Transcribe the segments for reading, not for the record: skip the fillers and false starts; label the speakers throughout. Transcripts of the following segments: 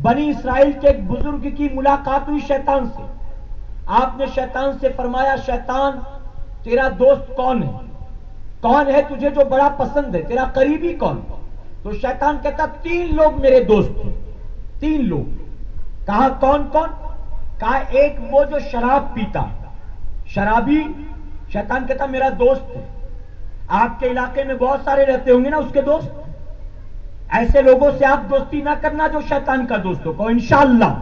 Speaker 1: بنی اسرائیل کے ایک بزرگ کی ملاقات ہوئی شیطان سے. آپ نے شیطان سے فرمایا شیطان تیرا دوست کون ہے؟ کون ہے تجھے جو بڑا پسند ہے؟ تیرا قریبی کون؟ تو شیطان کہتا 3 لوگ میرے دوست ہیں. 3 لوگ. کہا کون کون؟ کہا ایک وہ جو شراب پیتا شرابی. شیطان کہتا میرا دوست ہے. آپ کے علاقے میں بہت سارے رہتے ہوں گے نا اس کے دوست. ایسے لوگوں سے آپ دوستی نہ کرنا جو شیطان کا دوست ہو. کو انشاءاللہ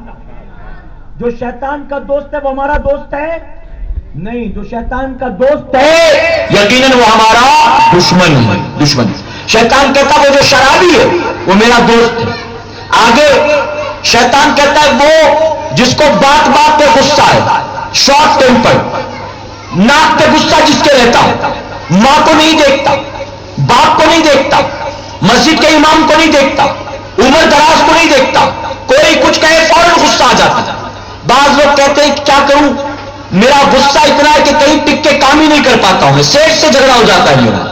Speaker 1: جو شیطان کا دوست ہے وہ ہمارا دوست ہے نہیں. جو شیطان کا دوست ہے
Speaker 2: یقیناً وہ ہمارا دشمن ہے. دشمن. شیطان کہتا وہ جو شرابی ہے وہ میرا دوست ہے. آگے شیطان کہتا ہے وہ جس کو بات بات پہ غصہ ہے, شارٹ ٹیمپر, ناک پہ غصہ جس کے رہتا ہے, ماں کو نہیں دیکھتا, باپ کو نہیں دیکھتا, مسجد کے امام کو نہیں دیکھتا, عمر دراز کو نہیں دیکھتا, کوئی کچھ کہے فوراً غصہ آ جاتا. بعض لوگ کہتے ہیں کیا کروں, میرا غصہ اتنا ہے کہ کہیں ٹک کے کام ہی نہیں کر پاتا ہوں, میں سیٹ سے جھگڑا ہو جاتا ہے میرا,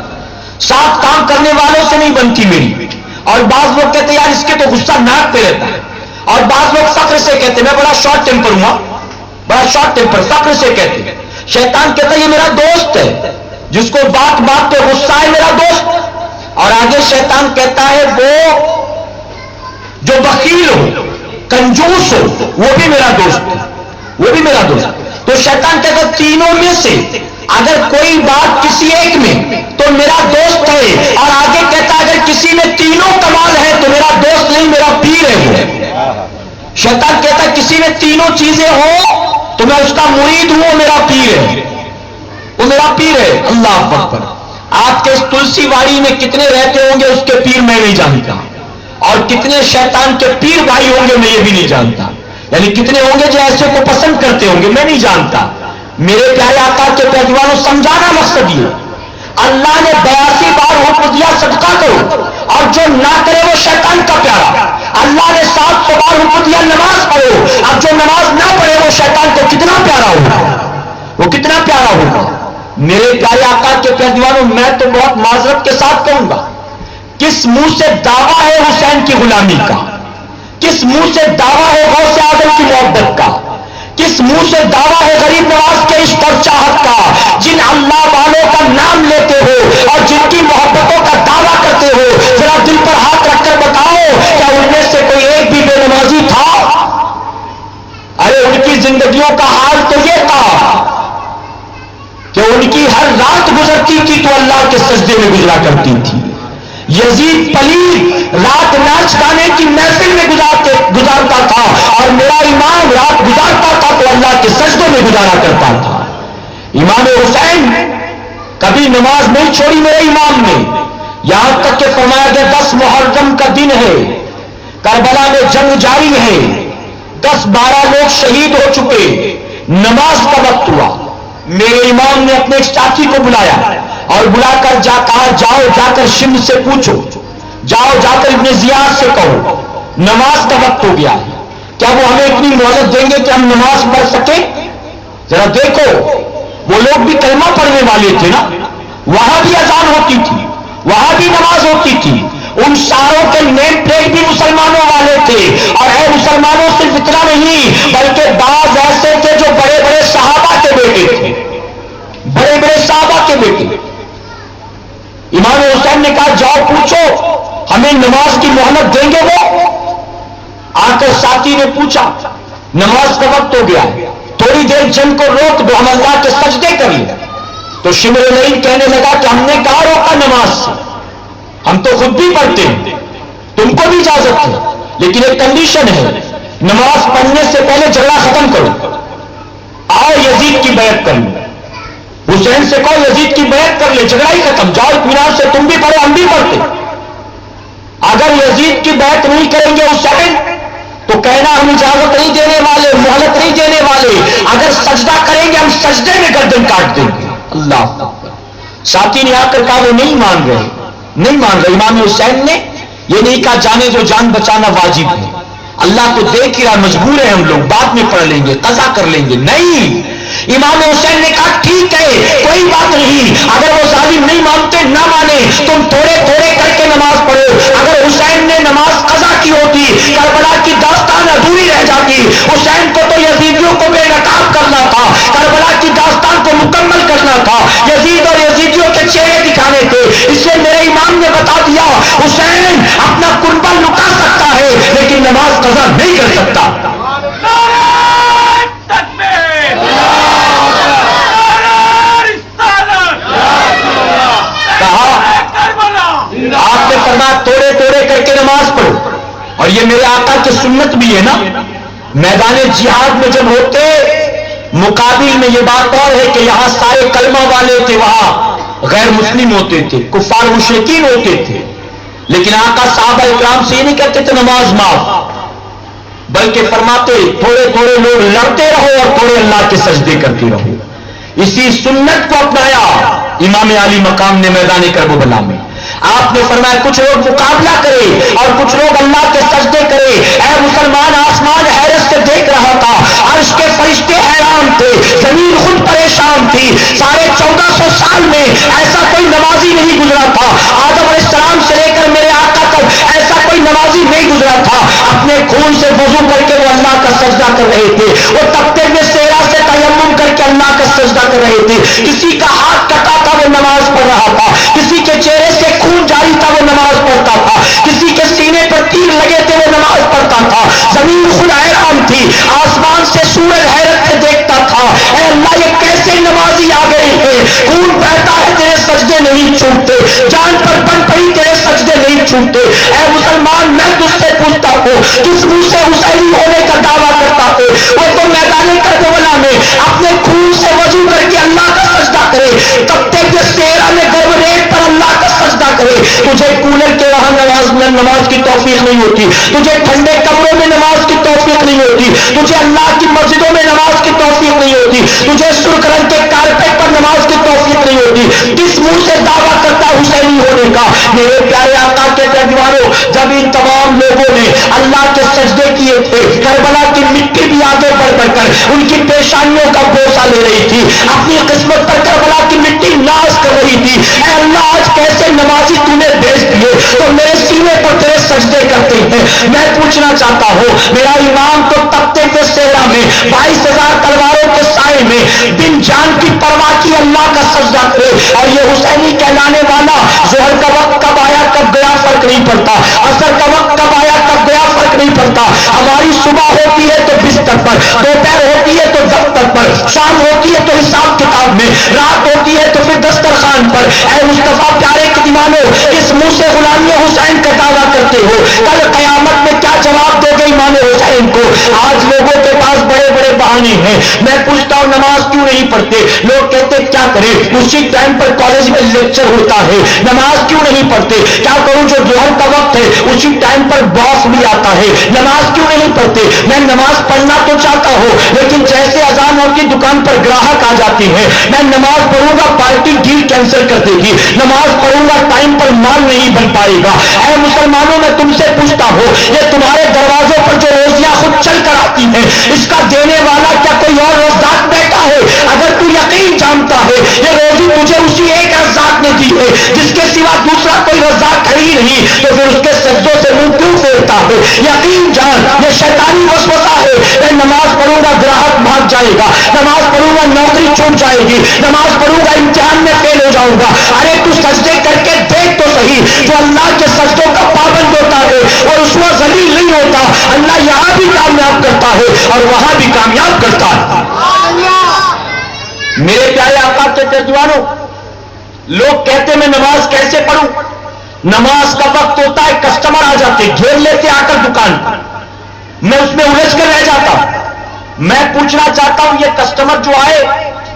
Speaker 2: ساتھ کام کرنے والوں سے نہیں بنتی میری. اور بعض لوگ کہتے ہیں یار اس کے تو غصہ ناک پہ رہتا ہے. اور بعض لوگ فخر سے کہتے ہیں میں بڑا شارٹ ٹیمپر ہوں, بڑا شارٹ ٹیمپر, فخر سے کہتے ہیں. شیطان کہتا ہے یہ میرا دوست ہے جس کو بات بات پہ غصہ ہے میرا دوست. اور آگے شیطان کہتا ہے وہ جو بخیل ہو, کنجوس ہو, وہ بھی میرا دوست ہے, وہ بھی میرا دوست. تو شیطان کہتا ہے تینوں میں سے اگر کوئی بات کسی ایک میں تو میرا دوست ہے. اور آگے کہتا ہے اگر کسی میں تینوں کمال ہے تو میرا دوست نہیں میرا پیر ہے وہ. شیطان کہتا ہے کسی میں تینوں چیزیں ہوں تو میں اس کا مرید ہوں, وہ میرا پیر ہے, وہ میرا پیر ہے. اللہ اکبر. آپ کے اس تلسی واڑی میں کتنے رہتے ہوں گے اس کے پیر میں نہیں جانتا, اور کتنے شیطان کے پیر بھائی ہوں گے میں یہ بھی نہیں جانتا. یعنی کتنے ہوں گے جو ایسے کو پسند کرتے ہوں گے میں نہیں جانتا. میرے پیارے آقا کے پیروانوں سمجھانا مقصد یہ, اللہ نے 82 بار حکم دیا صدقہ کرو, اور جو نہ کرے وہ شیطان کا پیارا. اللہ نے 700 بار حکم دیا نماز پڑھو, اب جو نماز نہ پڑھے وہ شیطان کو کتنا پیارا ہوگا, وہ کتنا پیارا ہوگا. میرے پیارے آقا کے پیروانوں میں تو بہت معذرت کے ساتھ کہوں گا, کس منہ سے دعویٰ ہے حسین کی غلامی کا, کس منہ سے دعویٰ ہے غوث اعظم کی محبت کا, کس منہ سے دعویٰ ہے غریب نواز کے عشق اور چاہت کا. جن اللہ والوں کا نام لیتے ہو اور جن کی محبتوں کا دعویٰ کرتے ہو, ذرا دل پر ہاتھ رکھ کر بتاؤ کیا ان میں سے کوئی ایک بھی بے نمازی تھا؟ ارے ان کی زندگیوں کا حال تو یہ تھا کہ ان کی ہر رات گزرتی تھی تو اللہ کے سجدے میں گزرا کرتی تھی. یزید پلید رات ناچ گانے کی محفل میں گزارتا تھا, اور میرا امام رات گزارتا تھا تو اللہ کے سجدوں میں گزارا کرتا تھا. امام حسین کبھی نماز نہیں چھوڑی میرے امام نے, یہاں تک کہ فرمایا گیا 10 محرم کا دن ہے, کربلا میں جنگ جاری ہے, 10-12 لوگ شہید ہو چکے, نماز کا وقت ہوا. میرے امام نے اپنے ایک ساتھی کو بلایا اور بلا کر کہا جاؤ جا کر شمس سے پوچھو, جاؤ جا کر ابن زیاد سے کہو نماز کا وقت ہو گیا ہے, کیا وہ ہمیں اتنی مہلت دیں گے کہ ہم نماز پڑھ سکیں؟ ذرا دیکھو وہ لوگ بھی کلمہ پڑھنے والے تھے نا, وہاں بھی اذان ہوتی تھی, وہاں بھی نماز ہوتی تھی, ان ساروں کے نیم پلیٹ بھی مسلمانوں والے تھے. اور اے مسلمانوں صرف اتنا نہیں بلکہ بعض ایسے تھے جو بڑے بڑے صحابہ کے بیٹے تھے, بڑے بڑے صحابہ کے بیٹے. امام حسین نے کہا جاؤ پوچھو ہمیں نماز کی مہلت دیں گے. وہ آ کر ساتھی نے پوچھا نماز کا وقت ہو گیا, تھوڑی دیر جنگ کو روک دو, ہم اللہ کے سجدے کریں. تو شمر لعین کہنے لگا کہ ہم نے کہا روکا نماز سے, ہم تو خود بھی پڑھتے ہیں, تم کو بھی اجازت ہے, لیکن ایک کنڈیشن ہے, نماز پڑھنے سے پہلے جھگڑا ختم کرو, آؤ یزید کی بیعت کر لو. حسین سے کہو یزید کی بیعت کر لے, جھگڑا ہی ختم, جاؤ اطمینان سے, تم بھی پڑھو ہم بھی پڑھتے. اگر یزید کی بیعت نہیں کریں گے حسین تو کہنا ہم اجازت نہیں دینے والے, مہلت نہیں دینے والے, اگر سجدہ کریں گے ہم سجدے میں گردن کاٹ دیں گے. اللہ ساتھی نے آ کر کہا وہ نہیں مان رہے, نہیں مان رہے. امام حسین نے یہ نہیں کہا جانے جو جان بچانا واجب ہے, اللہ کو دیکھ ہی رہا, مجبور ہیں ہم لوگ, بعد میں پڑھ لیں گے, قضا کر لیں گے. نہیں, امام حسین نے کہا ٹھیک ہے کوئی بات نہیں, اگر وہ ظالم نہیں مانتے نہ مانے, تم تھوڑے تھوڑے کر کے نماز پڑھو. اگر حسین نے نماز قضا کی ہوتی, کربلا کی داستان اس لیے میرے امام نے بتا دیا حسین اپنا قربہ لٹا سکتا ہے لیکن نماز قضا نہیں کر سکتا. آپ نے فرمایا توڑے توڑے کر کے نماز پڑھو. اور یہ میرے آقا کی سنت بھی ہے نا. میدان جہاد میں جب ہوتے مقابل میں یہ بات اور ہے کہ یہاں سارے کلمہ والے تھے, وہاں غیر مسلم ہوتے تھے, کفار مشرکین ہوتے تھے. لیکن آقا صحابہ اکرام سے یہ نہیں کہتے تھے نماز معاف, بلکہ فرماتے تھوڑے تھوڑے لوگ لڑتے رہو اور تھوڑے اللہ کے سجدے کرتے رہو. اسی سنت کو اپنایا امام علی مقام نے میدان کربلا میں. آپ نے فرمایا کچھ لوگ مقابلہ کرے اور کچھ لوگ اللہ کے سجدے کرے. اے مسلمان, آسمان حیرت سے دیکھ رہا تھا, عرش کے فرشتے حیران تھے, زمین خود پریشان تھی. 1450 سال میں ایسا کوئی نمازی نہیں گزرا تھا, آدم علیہ السلام سے لے کر میرے آقا تک ایسا کوئی نمازی نہیں گزرا تھا. اپنے خون سے وضو کر کے وہ اللہ کا سجدہ کر رہے تھے, وہ تختے میں صحرا سے تیمم کر کے اللہ کا سجدہ کر رہے تھے. کسی کا ہاتھ کٹا تھا وہ نماز پڑھ رہا تھا, کسی کے چہرے سے خون جاری تھا وہ نماز پڑھتا تھا, کسی کے سینے پر تیر لگے تھے وہ نماز پڑھتا تھا. زمین خود حیران تھی, آسمان سے سورج حیرت سے دیکھتا تھا. اے اللہ یہ کیسے نمازی آ گئے ہیں, خون بہتا ہے تیرے سجدے نہیں چھوٹتے, جان پر بن پڑی تیرے سجدے نہیں چھوٹتے. اے مسلمان میں تجھ سے پوچھتا ہوں کس منہ سے حسینی ہونے کا دعویٰ کرتا ہے؟ وہ تو میدان کربلا میں اپنے خون سے وضو کر کے اللہ کا سجدہ کرے, تختے کے صحرا میں گرم ریت پر اللہ کا سجدہ کرے. تجھے کولر کے وہاں نماز کی توفیق نہیں ہوتی, تجھے ٹھنڈے کمروں میں نماز کی توفیق نہیں ہوتی, تجھے اللہ کی مسجدوں میں نماز کی توفیق نہیں ہوتی, تجھے سرخ رنگ کے کارپیٹ پر نماز کی توفیق نہیں ہوتی. کس منہ سے دعویٰ کرتا حسینی ہونے کا؟ میرے پیارے آقا کے دیوانوں, جب ان تمام لوگوں نے اللہ کے سجدے کیے تھے, کربلا کی مٹی بھی آگے بڑھ بڑھ کر ان کی پیشانیوں کا بوسہ لے رہی تھی, اپنی قسمت پر کربلا کی مٹی ناز کر رہی تھی. اے اللہ آج کیسے نمازی تو نے بھیج دیے تو میرے سینے پر تیرے سجدے کرتے ہیں. میں پوچھنا چاہتا ہوں, میرا امام تو تختے کے صحرا میں 22,000 تلواروں کے سائے میں بن جان کی پرواہ کی اللہ کا سجدہ کرے, اور یہ حسینی کہلانے والا ظہر کا وقت کب آیا کب گیا فرق نہیں پڑتا, عصر کا وقت کب آیا کب گیا فرق نہیں پڑتا. ہماری صبح ہوتی ہے تو بستر پر, دوپہر ہوتی ہے تو دفتر پر, شام ہوتی ہے تو حساب کتاب میں, رات ہوتی ہے تو پھر دسترخوان پر. اے مصطفیٰ پیارے کے دیوانوں, اس منہ سے غلامی حسین کا دعویٰ کرتے ہو, کل قیامت میں کیا جواب دو گے امام حسین کو؟ آج لوگوں کے پاس بڑے بڑے بہانے ہیں. میں پوچھتا ہوں نماز کیوں نہیں پڑھتے؟ لوگ کہتے کیا کریں, اسی ٹائم پر کالج میں لیکچر ہوتا ہے, نماز کیوں نہیں پڑھتے؟ کیا کروں, جو ظہر کا وقت ہے اسی ٹائم پر باس بھی آتا ہے, نماز کیوں نہیں پڑھتے؟ میں نماز پڑھنا تو چاہتا ہوں لیکن جیسے اذان ہوتی دکان پر گراہک آ جاتے ہیں, میں نماز پڑھوں گا پارٹی ڈیل کینسل کر دے گی, نماز پڑھوں گا ٹائم پر مال نہیں بن پائے گا. اے مسلمانوں میں تم سے پوچھتا ہوں, یہ تمہارے دروازوں پر جو روزیاں خود چل کر آتی ہیں اس کا دینے والا کیا کوئی اور رزاق بیٹھا ہے؟ اگر تو یقین جانتا ہے یہ روزی تجھے اسی ایک رزاق نے دی ہے جس کے سوا دوسرا کوئی رزاق ہے ہی نہیں, تو پھر اس کے سجدوں سے منہ کیوں پھیرتا ہے؟ یقین جان یہ شیطانی وسوسہ ہے. میں نماز پڑھوں گا گراہک بھاگ جائے گا, نماز پڑھوں گا نوکری چھوٹ جائے گی, نماز پڑھوں گا امتحان میں فیل ہو جاؤں گا. ارے تو سجدے کر کے دیکھ تو صحیح, جو اللہ کے سجدوں کا پابند ہوتا ہے اور اس میں ذلیل نہیں ہوتا, اللہ یہاں بھی کامیاب کرتا ہے اور وہاں بھی کامیاب کرتا ہے. میرے پیارے آقا کے دیوانوں, لوگ کہتے میں نماز کیسے پڑھوں؟ نماز کا وقت ہوتا ہے, کسٹمر آ جاتے, گھیر لیتے آ کر دکان, میں اس میں الجھ کر رہ جاتا. میں پوچھنا چاہتا ہوں یہ کسٹمر جو آئے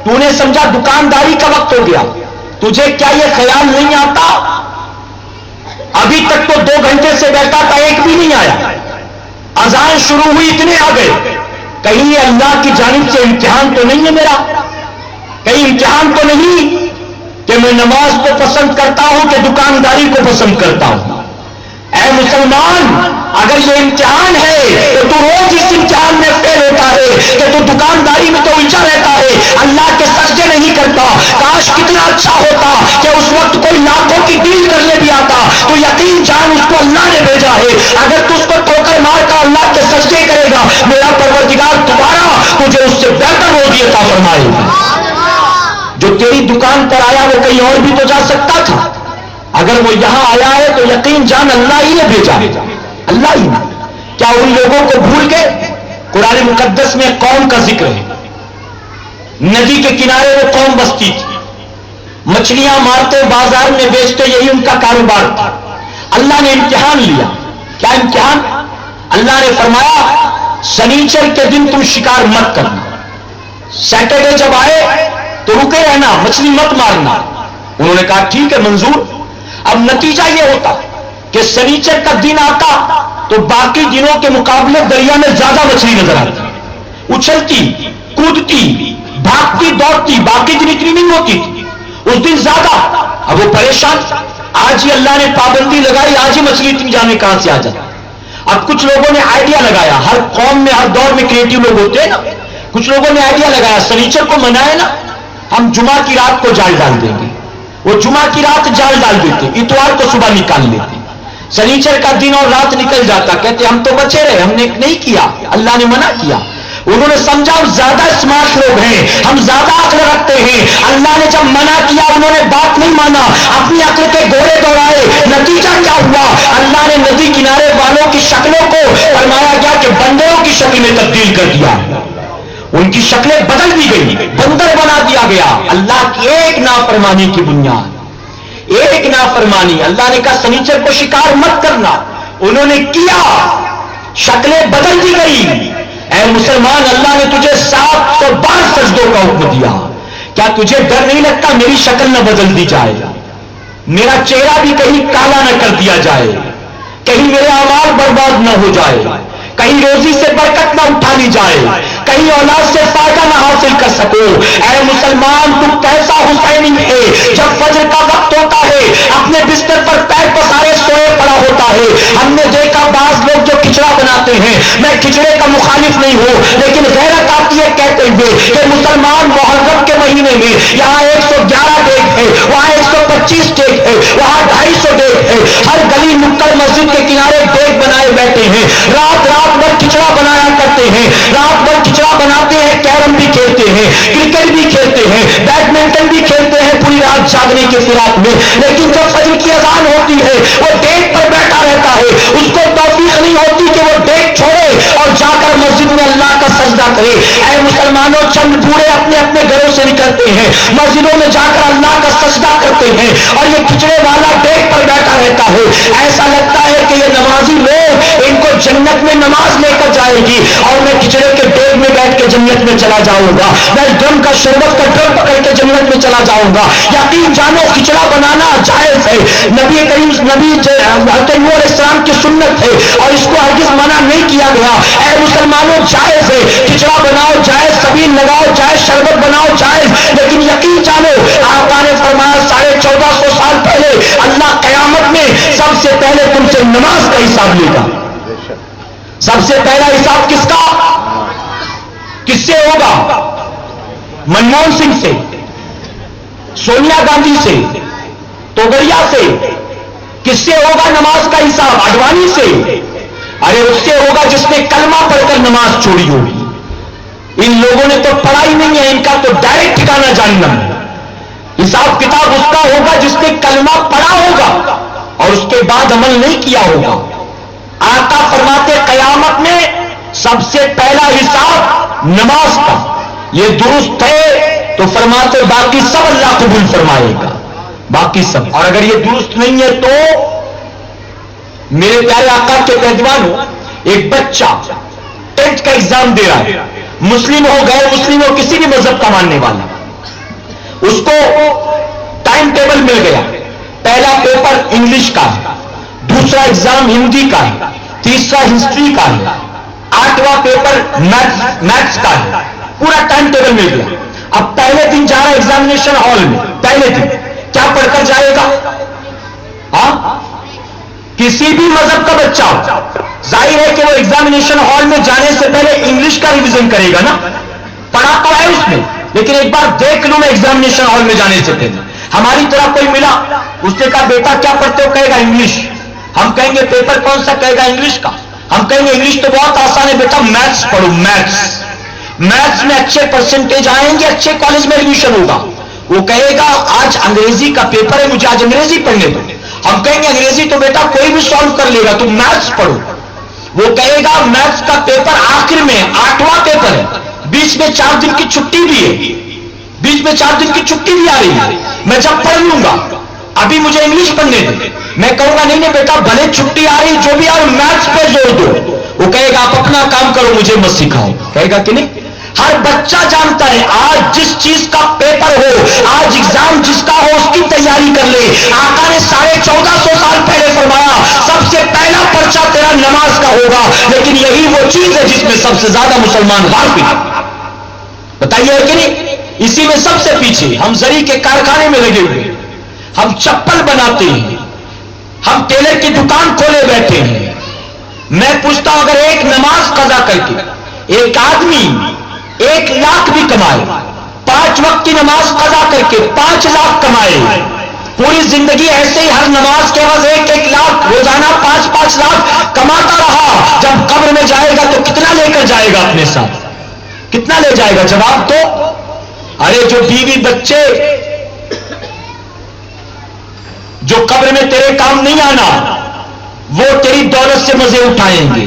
Speaker 2: تو نے سمجھا دکانداری کا وقت ہو گیا, تجھے کیا یہ خیال نہیں آتا ابھی تک تو 2 گھنٹے سے بیٹھا تھا ایک بھی نہیں آیا, اذان شروع ہوئی اتنے آ گئے, کہیں یہ اللہ کی جانب سے امتحان تو نہیں ہے میرا؟ کہیں امتحان تو نہیں کہ میں نماز کو پسند کرتا ہوں کہ دکانداری کو پسند کرتا ہوں؟ اے مسلمان, اگر یہ امتحان ہے تو روز اس امتحان میں فیل ہوتا ہے کہ تو دکانداری میں تو الجھا رہتا ہے, اللہ کے سجدے نہیں کرتا. کاش کتنا اچھا ہوتا کہ اس وقت کوئی لاکھوں کی ڈیل کرنے بھی آتا, تو یقین جان اس کو اللہ نے بھیجا ہے. اگر تو اس کو ٹھوکر مار کر اللہ کے سجدے کرے گا, میرا پروردگار دوبارہ تجھے اس سے بہتر روزی عطا فرمائے گا. جو تیری دکان پر آیا وہ کہیں اور بھی تو جا سکتا تھا, اگر وہ یہاں آیا ہے تو یقین جان اللہ ہی نے بھیجا ہے، اللہ ہی نے۔ کیا ان لوگوں کو بھول گئے؟ قرآن مقدس میں قوم کا ذکر ہے، ندی کے کنارے وہ قوم بستی تھی، مچھلیاں مارتے بازار میں بیچتے، یہی ان کا کاروبار تھا۔ اللہ نے امتحان لیا۔ کیا امتحان؟ اللہ نے فرمایا سنیچر کے دن تم شکار مت کرنا، سیٹرڈے جب آئے تو رکے رہنا، مچھلی مت مارنا۔ انہوں نے کہا ٹھیک ہے، منظور۔ اب نتیجہ یہ ہوتا کہ سنیچر کا دن آتا تو باقی دنوں کے مقابلے دریا میں زیادہ مچھلی نظر آتی، اچھلتی کودتی بھاگتی دوڑتی، باقی دن اتنی نہیں ہوتی تھی، اس دن زیادہ۔ اب وہ پریشان، آج ہی اللہ نے پابندی لگائی، آج ہی مچھلی اتنی جانے کہاں سے آ جاتی۔ اب کچھ لوگوں نے آئیڈیا لگایا، ہر قوم میں ہر دور میں کریٹو لوگ ہوتے ہیں نا، کچھ لوگوں نے آئیڈیا لگایا سنیچر کو منائے نا، ہم جمعہ کی رات کو جال ڈال دیں گے۔ وہ جمعہ کی رات جال ڈال دیتے، اتوار کو صبح نکال لیتے، سنیچر کا دن اور رات نکل جاتا، کہتے ہم تو بچے رہے، ہم نے نہیں کیا، اللہ نے منع کیا۔ انہوں نے سمجھا ہم زیادہ اسمارٹ لوگ ہیں، ہم زیادہ عقل رکھتے ہیں، اللہ نے جب منع کیا انہوں نے بات نہیں مانا، اپنی عقل کے گھوڑے دوڑائے۔ نتیجہ کیا ہوا؟ اللہ نے ندی کنارے والوں کی شکلوں کو فرمایا گیا کہ بندروں کی شکل میں تبدیل کر دیا، ان کی شکلیں بدل دی گئی، بندر بنا دیا گیا، اللہ کی ایک نافرمانی کی بنیاد، ایک نافرمانی۔ اللہ نے کہا سنیچر کو شکار مت کرنا، انہوں نے کیا، شکلیں بدل دی گئی۔ اے مسلمان، اللہ نے تجھے 700 بار سجدوں کا حکم دیا، کیا تجھے ڈر نہیں لگتا میری شکل نہ بدل دی جائے، میرا چہرہ بھی کہیں کالا نہ کر دیا جائے، کہیں میرے اعمال برباد نہ ہو جائے، کہیں روزی سے برکت نہ اٹھا لی جائے، کہیں اولاد سے فائدہ نہ حاصل کر سکو۔ اے مسلمان، تم کیسا حسینی ہے، جب فجر کا وقت ہوتا ہے اپنے بستر پر پیر پسارے سوئے پڑا ہوتا ہے۔ ہم نے دیکھا بعض لوگ جو کھچڑا بناتے ہیں، میں کھچڑے کا مخالف نہیں ہوں، لیکن غیرت آتی ہے کہتے ہوئے کہ مسلمان محرم کے مہینے میں یہاں 111 ڈیگ ہے، وہاں 125 ڈیگ ہے، وہاں 250 ڈیگ ہے، ہر گلی نکڑ مسجد کے کنارے ڈیگ بنائے بیٹھے ہیں، رات رات بھر کھچڑا بنایا کرتے ہیں، رات بھر کھچڑا بناتے ہیں، کیرم بھی کھیلتے ہیں، کرکٹ بھی کھیلتے ہیں، بیڈمنٹن بھی کھیلتے ہیں پوری رات جاگنے کے فراق میں، لیکن جب فجر کی اذان ہوتی ہے وہ ڈیگ پر بیٹھا رہتا ہے، اس کو توفیق نہیں ہوتی کہ وہ ڈیگ چھوڑے اور جا کر مسجد میں اللہ کا سجدہ کرے۔ اے مسلمانوں، چند بوڑھے اپنے اپنے گھروں سے نکلتے ہیں، مسجدوں میں جا کر اللہ کا سجدہ کرتے ہیں، اور یہ کھچڑے والا ڈیگ پر بیٹھا رہتا ہے۔ ایسا لگتا ہے کہ یہ نمازی لوگ ان کو جنت میں نماز لے کر جائے گی، اور میں کھچڑے کے ڈیگ میں بیٹھ کے جنت میں چلا جاؤں گا، میں ڈرم کا شربت کا ڈرم پکڑ کے جنت میں چلا جاؤں گا۔ یقین جانو کھچڑا بنانا جائز ہے، نبی کریم حضرت نوح علیہ السلام کی سنت ہے، اور اس کو ہرگز منع نہیں کیا گیا۔ اے مسلمانوں، جائز ہے، کھچڑا بناؤ جائز، سبیل لگاؤ جائز، شربت بناؤ جائز، لیکن یقین جانو آقا نے فرمایا 1450 سال پہلے اللہ قیامت میں سب سے پہلے تم سے نماز کا حساب لے گا۔ سب سے پہلا حساب کس کا؟ کس سے ہوگا؟ منموہن سنگھ سے، سونیا گاندھی سے، توگڑیا سے؟ کس سے ہوگا نماز کا حساب؟ اڈوانی سے؟ ارے اس سے ہوگا جس نے کلمہ پڑھ کر نماز چھوڑی ہوگی۔ ان لوگوں نے تو پڑھائی نہیں ہے، ان کا تو ڈائریکٹ ٹھکانا جہنم ہے۔ حساب کتاب اس کا ہوگا جس نے کلمہ پڑھا ہوگا اور اس کے بعد عمل نہیں کیا ہوگا۔ آقا فرماتے قیامت میں سب سے پہلا حساب نماز کا، یہ درست ہے تو فرماتے باقی سب اللہ قبول فرمائے گا، باقی سب۔ اور اگر یہ درست نہیں ہے تو میرے پیارے آقا کے پہلوانوں، ایک بچہ 10th کا ایگزام دے رہا ہے، مسلم ہو غیر مسلم ہو کسی بھی مذہب کا ماننے والا، اس کو ٹائم ٹیبل مل گیا، پہلا پیپر انگلش کا ہے، دوسرا ایگزام ہندی کا ہے، تیسرا ہسٹری کا ہے، 8واں پیپر میتھس کا ہے، پورا ٹائم ٹیبل مل گیا۔ اب پہلے دن جا رہا ہے ایگزامینیشن ہال میں، پہلے دن کیا پڑھ کر جائے گا؟ ہاں، کسی بھی مذہب کا بچہ ہو، ظاہر ہے کہ وہ ایگزامینیشن ہال میں جانے سے پہلے انگلش کا ریویژن کرے گا نا، پڑھا تو ہے اس میں، لیکن ایک بار دیکھ لوں میں ایگزامینیشن ہال میں جانے سے پہلے۔ ہماری طرح کوئی ملا، اس نے کہا بیٹا کیا پڑھتے ہو؟ کہے گا انگلش۔ ہم کہیں گے پیپر کون سا؟ کہے گا انگلش کا۔ ہم کہیں گے انگلش تو بہت آسان ہے بیٹا، میتھس پڑھو، میتھس میں اچھے پرسنٹیج آئیں گے، اچھے کالج میں ایڈمیشن ہوگا۔ وہ کہے گا آج انگریزی کا پیپر ہے، مجھے آج انگریزی پڑھنے دو۔ ہم کہیں گے انگریزی تو بیٹا کوئی بھی سالو کر لے گا، تم میتھس پڑھو. وہ کہے گا میتھس کا پیپر آخر میں 8واں پیپر ہے، بیچ میں 4 دن کی چھٹی بھی ہے، بیچ میں 4 دن کی چھٹی بھی آ رہی ہے. میں جب پڑھ لوں گا، ابھی مجھے انگلش پڑھنے دیں. میں کہوں گا نہیں نہیں بیٹا بھلے چھٹی آ رہی جو بھی آ رہی میتھس پہ زور دو. وہ کہے گا آپ اپنا کام کرو مجھے مت سکھاؤ. کہے گا کہ نہیں؟ ہر بچہ جانتا ہے آج جس چیز کا پیپر ہو، آج ایگزام جس کا ہو اس کی تیاری کر لے. آقا نے 1450 سال پہلے فرمایا سب سے پہلا پرچہ تیرا نماز کا ہوگا. لیکن یہی وہ چیز ہے جس میں سب سے زیادہ مسلمان غافل ہیں. بتائیے ہے کہ نہیں؟ اسی میں سب سے پیچھے. ہم زری کے کارخانے میں لگے ہوئے، ہم چپل بناتے ہیں، ہم ٹیلر کی دکان کھولے بیٹھے ہیں. میں پوچھتا ہوں اگر ایک نماز قضا کر کے ایک آدمی 1 لاکھ بھی کمائے، 5 وقت کی نماز قضا کر کے 5 لاکھ کمائے، پوری زندگی ایسے ہی ہر نماز کے عوض 1 لاکھ روزانہ 5 لاکھ کماتا رہا، جب قبر میں جائے گا تو کتنا لے کر جائے گا اپنے ساتھ؟ کتنا لے جائے گا؟ جواب دو. ارے جو بیوی بچے جو قبر میں تیرے کام نہیں آنا وہ تیری دولت سے مزے اٹھائیں گے.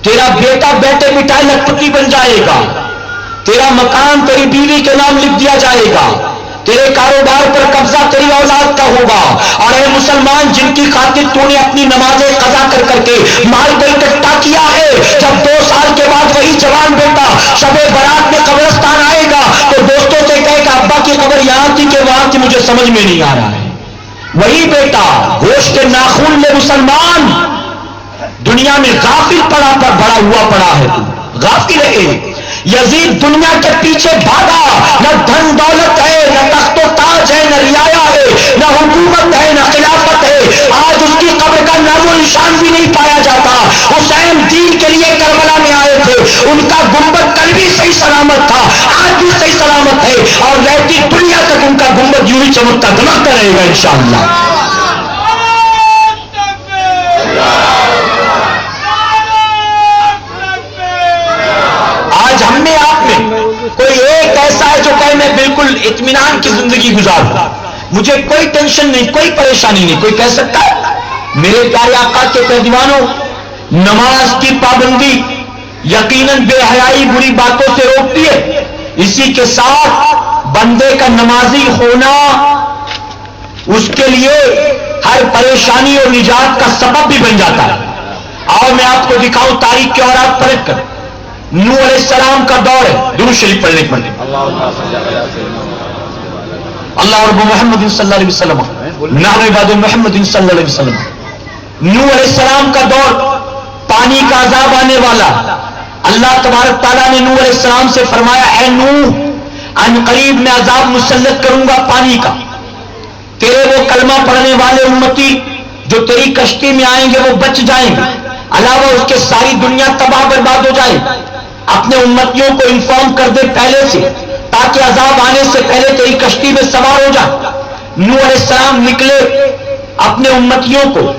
Speaker 2: تیرا بیٹا بیٹے بٹھائے لکھپتی بن جائے گا، تیرا مکان تیری بیوی کے نام لکھ دیا جائے گا، تیرے کاروبار پر قبضہ تیری اولاد کا ہوگا. اور اے مسلمان جن کی خاطر تو نے اپنی نمازیں قضا کر کر کے مال کو اکٹھا کیا ہے، جب 2 سال کے بعد وہی جوان بیٹا شب برات میں قبرستان آئے گا تو دوستوں سے کہے کہ ابا کی قبر یہاں تھی کہ وہاں تھی مجھے سمجھ میں نہیں آ رہا ہے. وہی بیٹا گوشت کے ناخن لے مسلمان دنیا میں غافل پڑا پر بڑا ہوا پڑا ہے. تو غافل ہے. یزید دنیا کے پیچھے بھاگا، نہ دھن دولت ہے، نہ تخت و تاج ہے، نہ رعایا ہے، نہ حکومت ہے، نہ خلافت ہے. آج اس کی قبر کا نام و نشان بھی نہیں پایا جاتا. حسین دین کے لیے کربلا میں آئے تھے، ان کا گنبد کل بھی صحیح سلامت تھا، آج بھی صحیح سلامت ہے، اور رہتی دنیا تک ان کا گنبد یوں ہی چمکتا دمکتا رہے گا انشاءاللہ. آج ہم میں آپ میں کوئی ایک ایسا ہے جو کہے میں بالکل اطمینان کی زندگی گزاروں، مجھے کوئی ٹینشن نہیں، کوئی پریشانی نہیں. کوئی کہہ سکتا ہے؟ میرے پیارے آقا کے دیوانوں، نماز کی پابندی یقیناً بے حیائی بری باتوں سے روکتی ہے، اسی کے ساتھ بندے کا نمازی ہونا اس کے لیے ہر پریشانی اور نجات کا سبب بھی بن جاتا ہے. آؤ میں آپ کو دکھاؤں تاریخ کے اورات پلٹ کر. نوح علیہ السلام کا دور ہے، درود شریف پڑھنے کے پڑھنے اللہ رب محمد صلی اللہ علیہ وسلم نحن عباد محمد صلی اللہ علیہ وسلم. نوح علیہ السلام کا دور، پانی کا عذاب آنے والا. اللہ تبارک تعالیٰ نے نوح علیہ السلام سے فرمایا اے نوح ان قریب میں عذاب مسلط کروں گا پانی کا، تیرے وہ کلمہ پڑھنے والے امتی جو تیری کشتی میں آئیں گے وہ بچ جائیں گے، علاوہ اس کے ساری دنیا تباہ برباد ہو جائے. اپنے امتیوں کو انفارم کر دے پہلے سے تاکہ عذاب آنے سے پہلے تیری کشتی میں سوار ہو جائے. نوح علیہ السلام نکلے، اپنے امتیوں کو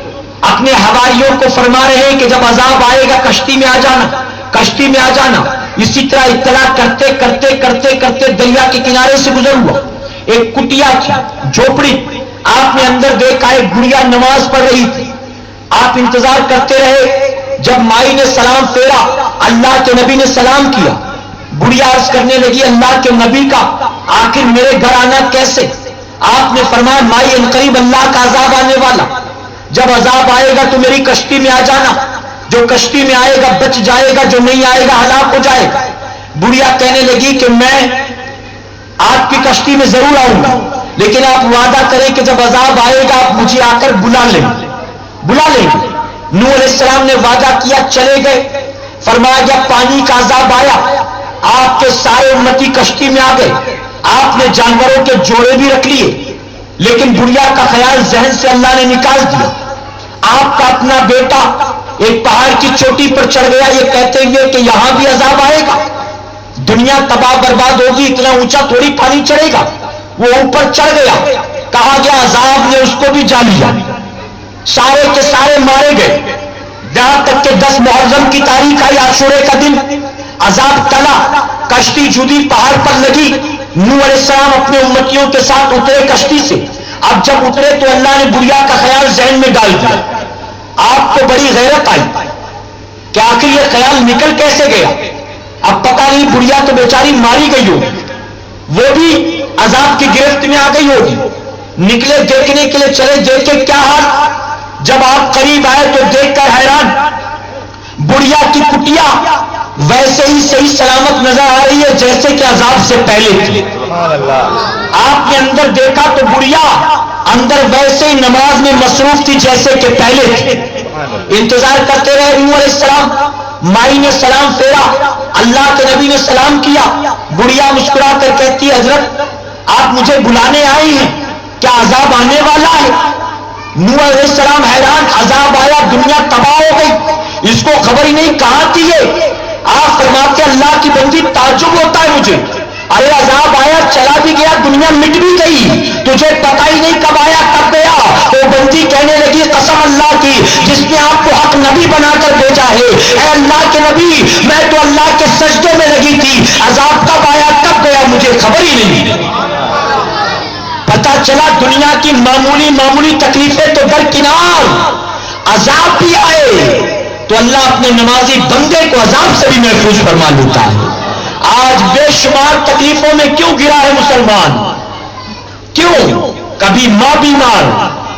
Speaker 2: اپنے حواریوں کو فرما رہے ہیں کہ جب عذاب آئے گا کشتی میں آ جانا، کشتی میں آ جانا. اسی طرح اطلاع کرتے کرتے کرتے کرتے دریا کے کنارے سے گزر ہوا. ایک کٹیا تھی، جھوپڑی. آپ نے اندر دیکھا ایک گڑیا نماز پڑھ رہی تھی. آپ انتظار کرتے رہے. جب مائی نے سلام پھیرا، اللہ کے نبی نے سلام کیا. گڑیا عرض کرنے لگی اللہ کے نبی کا آخر میرے گھر آنا کیسے؟ آپ نے فرمایا مائی ان قریب اللہ کا عذاب آنے والا، جب عذاب آئے گا تو میری کشتی میں آ جانا، جو کشتی میں آئے گا بچ جائے گا، جو نہیں آئے گا ہلاک ہو جائے گا. گڑیا کہنے لگی کہ میں آپ کی کشتی میں ضرور آؤں گا، لیکن آپ وعدہ کریں کہ جب عذاب آئے گا آپ مجھے آ کر بلا لیں گے. نوح علیہ السلام نے وعدہ کیا، چلے گئے. فرمایا جب پانی کا عذاب آیا آپ کے سارے امتی کشتی میں آ گئے. آپ نے جانوروں کے جوڑے بھی رکھ لیے، لیکن گڑیا کا خیال ذہن سے اللہ نے نکال دیا. آپ کا اپنا بیٹا ایک پہاڑ کی چوٹی پر چڑھ گیا یہ کہتے ہوئے کہ یہاں بھی عذاب آئے گا، دنیا تباہ برباد ہوگی، اتنا اونچا تھوڑی پانی چڑھے گا. وہ اوپر چڑھ گیا، کہا گیا عذاب نے اس کو بھی جا لیا. سارے کے سارے مارے گئے، یہاں تک کہ 10 محرم کی تاریخ آئی، عاشورے کا دن. عذاب ٹلا، کشتی جدی پہاڑ پر لگی. نوح علیہ السلام اپنے امتیوں کے ساتھ اترے کشتی سے. اب جب اترے تو اللہ نے بڑھیا کا خیال ذہن میں ڈال دیا. آپ کو بڑی غیرت آئی کہ آخر یہ خیال نکل کیسے گیا. اب پتہ نہیں بڑھیا تو بیچاری ماری گئی ہوگی, وہ بھی عذاب کی گرفت میں آ گئی ہوگی. نکلے دیکھنے کے لیے چلے, دیکھے کیا حال. جب آپ قریب آئے تو دیکھ کر حیران, بڑھیا کی کٹیا ویسے ہی صحیح سلامت نظر آ رہی ہے جیسے کہ عذاب سے پہلے تھی. آپ نے اندر دیکھا تو بڑھیا اندر ویسے ہی نماز میں مصروف تھی جیسے کہ پہلے تھی. انتظار کرتے رہے نوح علیہ السلام. مائی نے سلام پھیرا, اللہ کے نبی نے سلام کیا. بڑھیا مسکرا کر کہتی, حضرت آپ مجھے بلانے آئی ہیں, کیا عذاب آنے والا ہے؟ نوح علیہ السلام حیران, عذاب آیا, دنیا تباہ ہو گئی, اس کو خبر ہی نہیں کہاں تھی یہ. آپ فرماتے اللہ کی بندی تعجب ہوتا ہے مجھے, ارے عذاب آیا چلا بھی گیا, دنیا مٹ بھی گئی, تجھے پتہ ہی نہیں کب آیا کب گیا. وہ بندی کہنے لگی قسم اللہ کی جس نے آپ کو حق نبی بنا کر بھیجا ہے, اے اللہ کے نبی میں تو اللہ کے سجدے میں لگی تھی, عذاب کب آیا کب گیا مجھے خبر ہی نہیں. پتا چلا دنیا کی معمولی تکلیفیں تو درکنار, عذاب بھی آئے تو اللہ اپنے نمازی بندے کو عذاب سے بھی محفوظ فرما لیتا ہے. آج بے شمار تکلیفوں میں کیوں گرا ہے مسلمان؟ کیوں؟ کبھی ماں بیمار,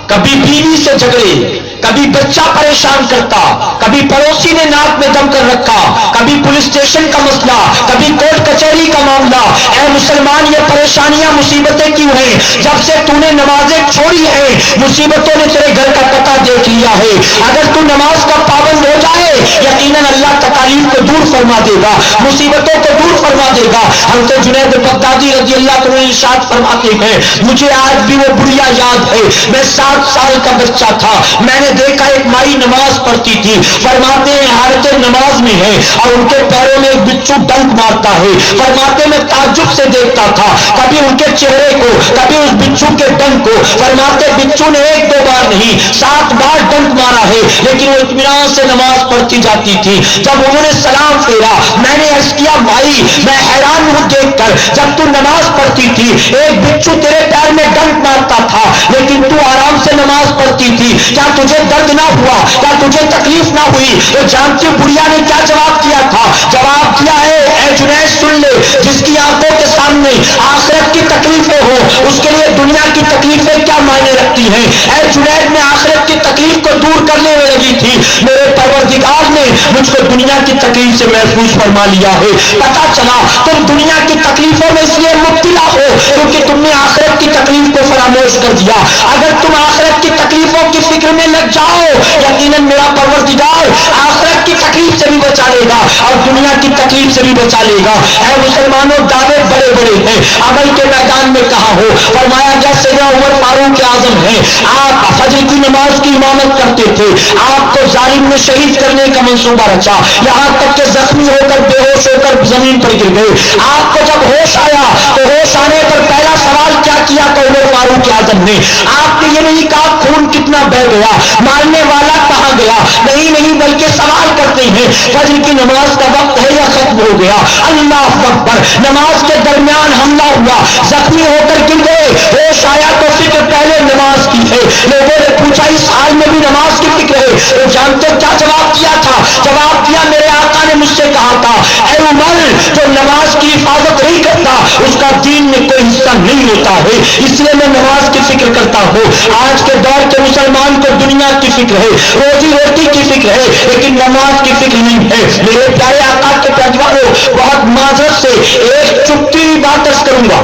Speaker 2: کبھی بیوی سے جھگڑے, کبھی بچہ پریشان کرتا, کبھی پڑوسی نے ناک میں دم کر رکھا, کبھی پولیس اسٹیشن کا مسئلہ, کبھی کورٹ کچہری کا معاملہ. اے مسلمان یہ پریشانیاں مصیبتیں کیوں ہیں؟ جب سے تو نے نمازیں چھوڑی ہیں مصیبتوں نے تیرے گھر کا پتہ دیکھ لیا ہے. اگر تو نماز کا پابند ہو جائے یقیناً اللہ تکالیف کو دور فرما دے گا, مصیبتوں کو دور فرما دے گا. حضرت جنید بغدادی رضی اللہ عنہ ارشاد فرماتے ہیں, مجھے آج بھی وہ بڑھیا یاد ہے, میں 7 سال کا بچہ تھا, میں نے دیکھا ایک مائی نماز پڑھتی تھی. فرماتے ہیں حالت نماز میں ہے اور ان کے پیروں میں ایک بچھو ڈنک مارتا ہے. فرماتے میں تعجب سے دیکھتا تھا کبھی ان کے چہرے کو کبھی اس بچھو کے ڈنک کو. فرماتے بچھو نے 1-2 بار نہیں 7 بار ڈنک مارا ہے لیکن وہ اطمینان سے نماز پڑھتی جاتی تھی. جب انہوں نے سلام پھیرا میں نے عرض کیا مائی میں حیران ہوں دیکھ کر, جب تو نماز پڑھتی تھی ایک بچھو تیرے پیر میں ڈنک مارتا تھا لیکن تو آرام سے نماز پڑھتی تھی, کیا تجھے درد نہ ہوا, کیا تجھے تکلیف نہ ہوئی؟ تو جانتی بڑھیا نے کیا جواب دیا تھا؟ جواب دیا ہے اے جنید سن لے, جس کی آنکھوں کے سامنے آخرت کی تکلیفیں ہو اس کے لیے دنیا کی تکلیفیں کیا معنی رکھتی ہیں. اے جنید میں آخرت کی تکلیف کو دور کرنے میں لگی تھی, میرے پروردگار نے مجھ کو دنیا کی تکلیف سے محفوظ فرما لیا ہے. پتا چلا تم دنیا کی تکلیفوں میں اس لیے مبتلا ہو کیونکہ تم نے آخرت کی تکلیف کو فراموش کر دیا. اگر تم آخرت کی تکلیفوں کی فکر میں لگ جاؤ یقیناً میرا پروردگار آخرت کی تکلیف سے بھی بچا لے گا اور دنیا کی تکلیف سے بھی بچا لے گا. اے مسلمانوں دعوے بڑے بڑے ہیں, عمل کے میدان میں کہا ہو. فرمایا گیا سیدنا عمر فاروق اعظم ہیں, آپ فجر کی نماز کی امامت کرتے تھے, آپ کو ظالم نے شہید کرنے کا منصوبہ رچا یہاں تک کہ زخمی ہو کر بے ہوش ہو کر زمین پر گر گئے. آپ کو جب ہوش آیا تو ہوش آنے پر پہلا سوال کیا کہ عمر فاروق اعظم نے, آپ نے یہ نہیں کہا خون کتنا بہ گیا, مارنے والا کہاں گیا, نہیں بلکہ سوال کرتے ہیں فجر کی نماز کا وقت ہے یا ختم ہو گیا. اللہ اکبر, نماز کے درمیان حملہ ہوا, زخمی ہو کر گر گئے, ہوش آیا تو فکر پہلے نماز کی ہے. لوگوں نے پوچھا اس حال میں بھی نماز کی فکر ہے؟ تو جانتے کیا جواب دیا تھا؟ جواب دیا میرے آقا نے مجھ سے کہا تھا اے عمر جو نماز کی حفاظت نہیں کرتا اس کا دین میں کوئی حصہ نہیں ہوتا ہے, اس لیے میں نماز کی فکر کرتا ہوں. آج کے دور کے مسلمان کو دنیا کی فکر ہے, روزی روٹی کی فکر ہے لیکن نماز کی فکر نہیں ہے. میرے پیارے آقا کے پیروانوں بہت معذرت سے ایک چپتی ہوئی بات عرض کروں گا,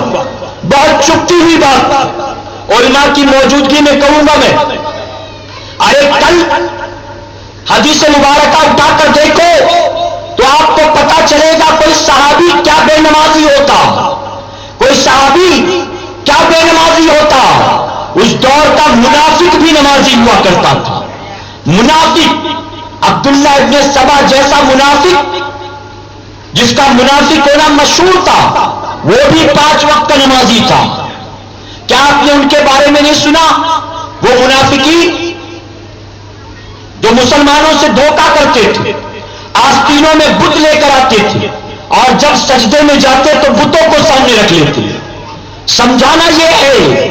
Speaker 2: بہت چپتی ہوئی بات علماء کی موجودگی میں کہوں گا میں. ارے کل حدیث مبارکہ اٹھا کر دیکھو تو آپ کو پتا چلے گا کوئی صحابی کیا بے نمازی ہوتا, کوئی صحابی کیا بے نمازی ہوتا. اس دور کا منافق بھی نمازی ہوا کرتا تھا. منافق عبداللہ ابن سبا جیسا منافق جس کا منافق ہونا مشہور تھا وہ بھی 5 وقت کا نمازی تھا. کیا آپ نے ان کے بارے میں نہیں سنا؟ وہ منافقین جو مسلمانوں سے دھوکہ کرتے تھے, آستینوں میں بت لے کر آتے تھے اور جب سجدے میں جاتے تو بتوں کو سامنے رکھ لیتے. سمجھانا یہ ہے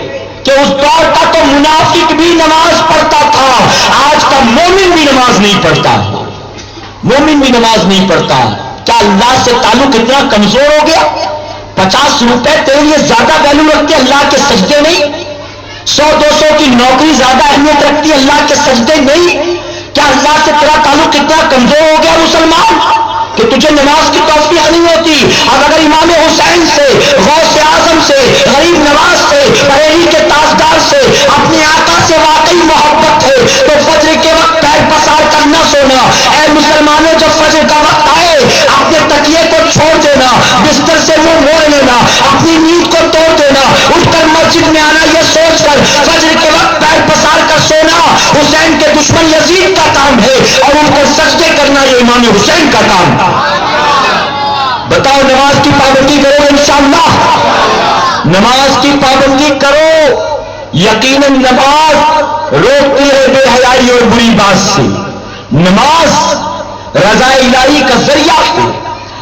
Speaker 2: کہ اس دور کا تو منافق بھی نماز پڑھتا تھا، آج کا مومن بھی نماز نہیں پڑھتا ہے، مومن بھی نماز نہیں پڑھتا۔ کیا اللہ سے تعلق اتنا کمزور ہو گیا؟ 50 روپے تیرے لیے زیادہ ویلو رکھتے اللہ کے سجدے نہیں؟ 100-200 کی نوکری زیادہ اہمیت رکھتی اللہ کے سجدے نہیں؟ کیا اللہ سے تیرا تعلق اتنا کمزور ہو گیا مسلمان کہ تجھے نماز کی توفیق نہیں ہوتی؟ اب اگر امام حسین سے، غوث اعظم سے، غریب نواز سے، بریلی کے تاجدار سے، اپنے آقا سے واقعی محبت ہے تو فجر کے وقت پیر پسار کر نہ سونا۔ اے مسلمانوں، جب فجر کا وقت آئے اپنے تکیے کو چھوڑ دینا، بستر سے منہ موڑ لینا، اپنی نیند کو توڑ دینا، اٹھ کر مسجد میں آنا یہ سوچ کر فجر کے وقت پیر پسار کر سونا حسین کے دشمن یزید کا کام ہے، اور ان کو سجدے کرنا یہ امام حسین کا کام ہے۔ بتاؤ نماز کی پابندی کرو انشاءاللہ، نماز کی پابندی کرو۔ یقیناً نماز روکتی ہے بے حیائی اور بری بات سے، نماز رضا الہی کا ذریعہ ہے،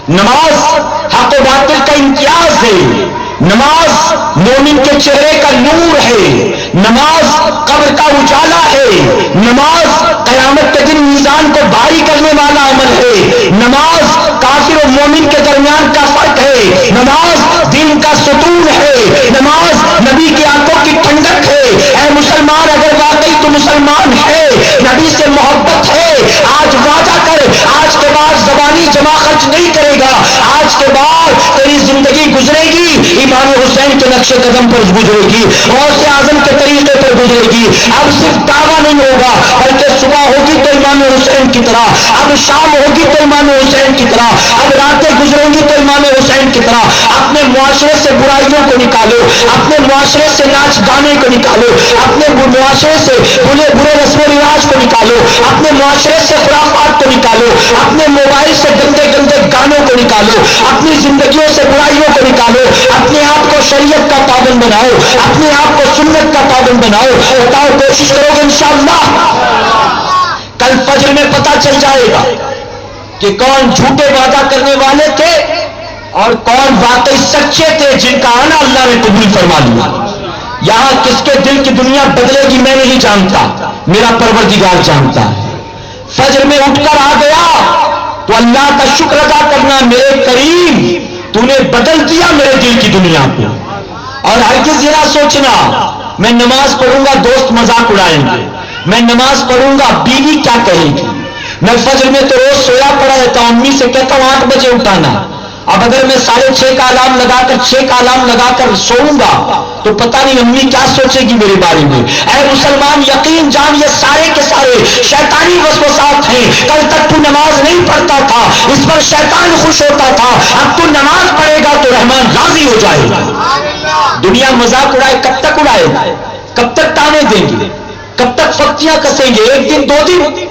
Speaker 2: نماز حق و باطل کا امتیاز ہے، نماز مومن کے چہرے کا نور ہے، نماز قبر کا اجالا ہے، نماز قیامت کے دن میزان کو بھاری کرنے والا عمل ہے، نماز کافر و مومن کے درمیان کا فرق ہے، نماز دین کا ستون ہے، نماز نبی کی آنکھوں کی ٹھنڈک ہے۔ اے مسلمان، اگر واقعی تو مسلمان ہے، نبی سے محبت ہے، آج وعدہ کر آج کے بعد زبانی جمع خرچ نہیں کرے گا، آج کے بعد تیری زندگی گزرے گی امام حسین کے نقش قدم پر گزرے گی، غوث اعظم کے طریقے پر گزرے گی۔ اب صرف دعویٰ نہیں ہوگا بلکہ صبح ہوگی تو امام حسین کی طرح، اب شام ہوگی تو امام حسین کی طرح، اب راتیں گزریں گی تو امام حسین کی طرح۔ اپنے معاشرے سے برائیوں کو نکالو، اپنے معاشرے سے ناچ گانے کو نکالو، اپنے معاشرے سے برے رسم و رواج کو نکالو، اپنے معاشرے سے خرافات کو نکالو، اپنے موبائل سے گندے گندے گانوں کو نکالو، اپنی زندگیوں سے برائیوں کو نکالو، اپنے آپ کو شریعت کا پابند بناؤ، اپنے آپ کو سنت کا پابند بناؤ۔ بتاؤ کوشش کرو گے انشاءاللہ؟ کل فجر میں پتہ چل جائے گا کہ کون جھوٹے وعدہ کرنے والے تھے اور کون واقعی سچے تھے جن کا آنا اللہ نے قبول فرما لیا۔ یہاں کس کے دل کی دنیا بدلے گی میں نہیں جانتا، میرا پروردگار جانتا ہے۔ فجر میں اٹھ کر آ گیا تو اللہ کا شکر ادا کرنا، میرے کریم تو نے بدل دیا میرے دل کی دنیا کو۔ اور ہرگز یہ نہ سوچنا میں نماز پڑھوں گا دوست مذاق اڑائیں گے، میں نماز پڑھوں گا بیوی کیا کہے گی۔ میں فجر میں تو روز سویا پڑا رہتا ہوں، امی سے کہتا ہوں 8 بجے اٹھانا۔ اب اگر میں 6:30 کا الارم لگا کر 6 کا الارم لگا کر سوؤں گا تو پتہ نہیں امی کیا سوچے گی میرے بارے میں۔ اے مسلمان یقین جان یہ سارے کے سارے شیطانی وسوسات ہیں۔ کل تک تو نماز نہیں پڑھتا تھا، اس پر شیطان خوش ہوتا تھا، اب تو نماز پڑھے گا تو رحمان راضی ہو جائے گا۔ دنیا مذاق اڑائے کب تک اڑائے گا؟ کب تک تانے دیں گے؟ کب تک فقطیاں کسیں گے؟ 1 دن 2 دن،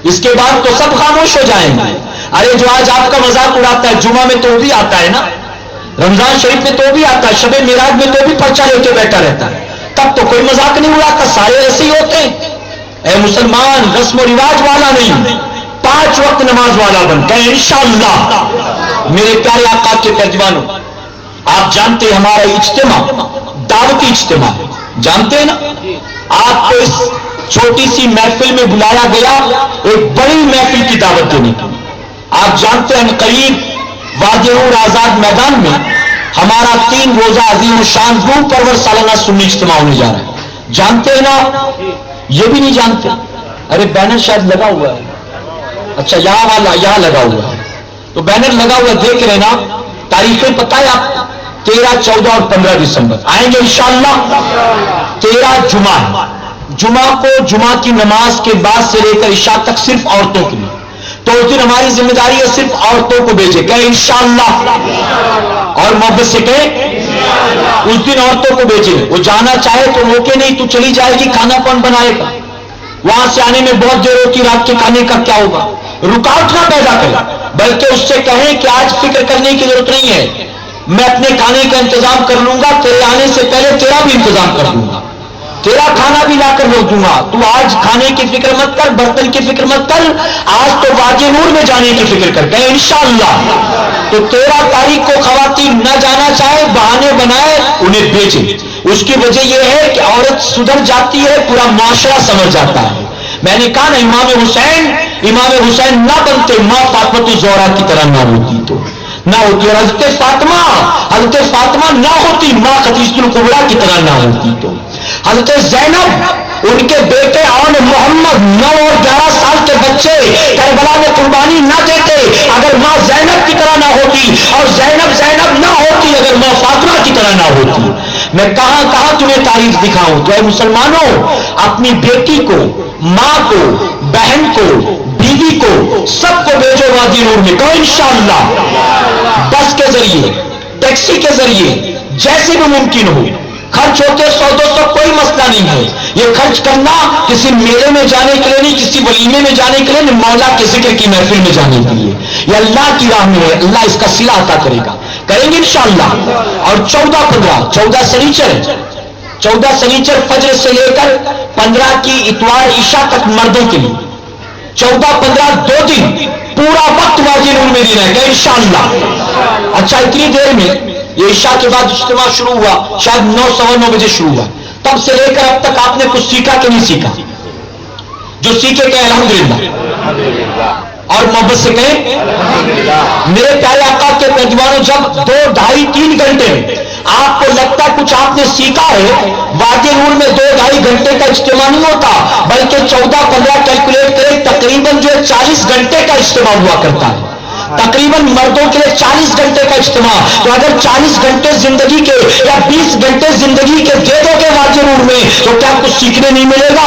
Speaker 2: اس کے بعد تو سب خاموش ہو جائیں گے۔ ارے جو آج آپ کا مذاق اڑاتا ہے جمعہ میں تو بھی آتا ہے نا، رمضان شریف میں تو بھی آتا ہے، شب معراج میں تو بھی پرچہ لے کے بیٹھا رہتا ہے، تب تو کوئی مذاق نہیں اڑاتا، سارے ایسے ہی ہوتے ہیں۔ اے مسلمان رسم و رواج والا نہیں، 5 وقت نماز والا بن گئے انشاءاللہ۔ میرے پیارے آقا کے ترجمانوں، آپ جانتے ہیں ہمارا اجتماع دعوتی اجتماع ہے، جانتے ہیں نا؟ آپ کو اس چھوٹی سی محفل میں بلایا گیا ایک بڑی محفل کی دعوت دینے کے لیے۔ آپ جانتے ہیں قریب وادی نور آزاد میدان میں ہمارا 3 روزہ عظیم الشان روح پرور سالانہ سنی اجتماع ہونے جا رہا ہے، جانتے ہیں نا؟ یہ بھی نہیں جانتے؟ ارے بینر شاید لگا ہوا ہے، اچھا یہاں لگا ہوا ہے، تو بینر لگا ہوا دیکھ رہے نا؟ تاریخیں پتہ ہے آپ؟ 13، 14 اور 15 دسمبر آئیں گے انشاءاللہ۔ 13 جمعہ کو جمعہ کی نماز کے بعد سے لے کر عشاء تک صرف عورتوں کے لیے، تو اس دن ہماری ذمہ داری ہے صرف عورتوں کو بھیجے، کہیں انشاءاللہ، اور محبت سے کہیں اس دن عورتوں کو بھیجے۔ وہ جانا چاہے تو روکے نہیں، تو چلی جائے گی، کھانا کون بنائے گا؟ وہاں سے آنے میں بہت دیر ہوتی، رات کے کھانے کا کیا ہوگا؟ رکاوٹ نہ پیدا کرے، بلکہ اس سے کہیں کہ آج فکر کرنے کی ضرورت نہیں ہے، میں اپنے کھانے کا انتظام کر لوں گا، تیرے آنے سے پہلے تیرا بھی انتظام کر لوں گا۔ تیرا کھانا بھی لا کر روک دوں گا. تو آج کھانے کی فکر مت کر, برتن کی فکر مت کر, آج تو وادی نور میں جانے کی فکر کر گئے انشاءاللہ. تو 13 تاریخ کو خواتین نہ جانا چاہے, بہانے بنائے, انہیں بھیجے. اس کی وجہ یہ ہے کہ عورت سدھر جاتی ہے, پورا معاشرہ سمجھ جاتا ہے. میں نے کہا نا امام حسین نہ بنتے, ماں فاطمہ الزہرا کی طرح نہ ہوتی تو نہ ہوتی, اور حضرت فاطمہ نہ ہوتی, ماں خدیجہ الکبریٰ کی طرح نہ ہوتی تو حضرت زینب ان کے بیٹے آن محمد 9 اور 11 سال کے بچے کربلا میں قربانی نہ دیتے اگر ماں زینب کی طرح نہ ہوتی, اور زینب نہ ہوتی اگر ماں فاطمہ کی طرح نہ ہوتی. میں کہاں تمہیں تعریف دکھاؤں. تو اے مسلمانوں, اپنی بیٹی کو, ماں کو, بہن کو, بیوی کو, سب کو بھیجو وادی نور میں. کہو انشاءاللہ. بس کے ذریعے, ٹیکسی کے ذریعے, جیسے بھی ممکن ہو. خرچ ہوتے 100-200 کوئی مسئلہ نہیں ہے. یہ خرچ کرنا کسی میلے میں جانے کے لیے نہیں, کسی ولیمے میں جانے کے لیے نہیں, مولا کے ذکر کی محفل میں جانے کے لیے. یہ اللہ کی راہ میں ہے, اللہ اس کا صلہ عطا کرے گا. کریں گے انشاءاللہ. اور 14 سنیچر فجر سے لے کر 15 کی اتوار عشاء تک مردوں کے لیے, 14-15 2 دن پورا وقت وادی نور میں دینا ہے انشاءاللہ. اچھا, اتنی دیر میں یہ عشاء کے بعد اجتماع شروع ہوا, شاید 9-9:15 بجے شروع ہوا. تب سے لے کر اب تک آپ نے کچھ سیکھا کہ نہیں سیکھا؟ جو سیکھے کہ الحمدللہ, اور محبت سے کہیں میرے پیارے آقا کے پیروانوں, جب 2-2.5-3 گھنٹے میں آپ کو لگتا کچھ آپ نے سیکھا ہے, وادی نور میں 2-2.5 گھنٹے کا اجتماع نہیں ہوتا, بلکہ 14-15 کیلکولیٹ کریں, تقریباً جو 40 گھنٹے کا اجتماع ہوا کرتا ہے. تقریباً مردوں کے لیے 40 گھنٹے کا اجتماع. تو اگر 40 گھنٹے زندگی کے یا 20 گھنٹے زندگی کے دے دو گے وادی نور میں, تو کیا کچھ سیکھنے نہیں ملے گا؟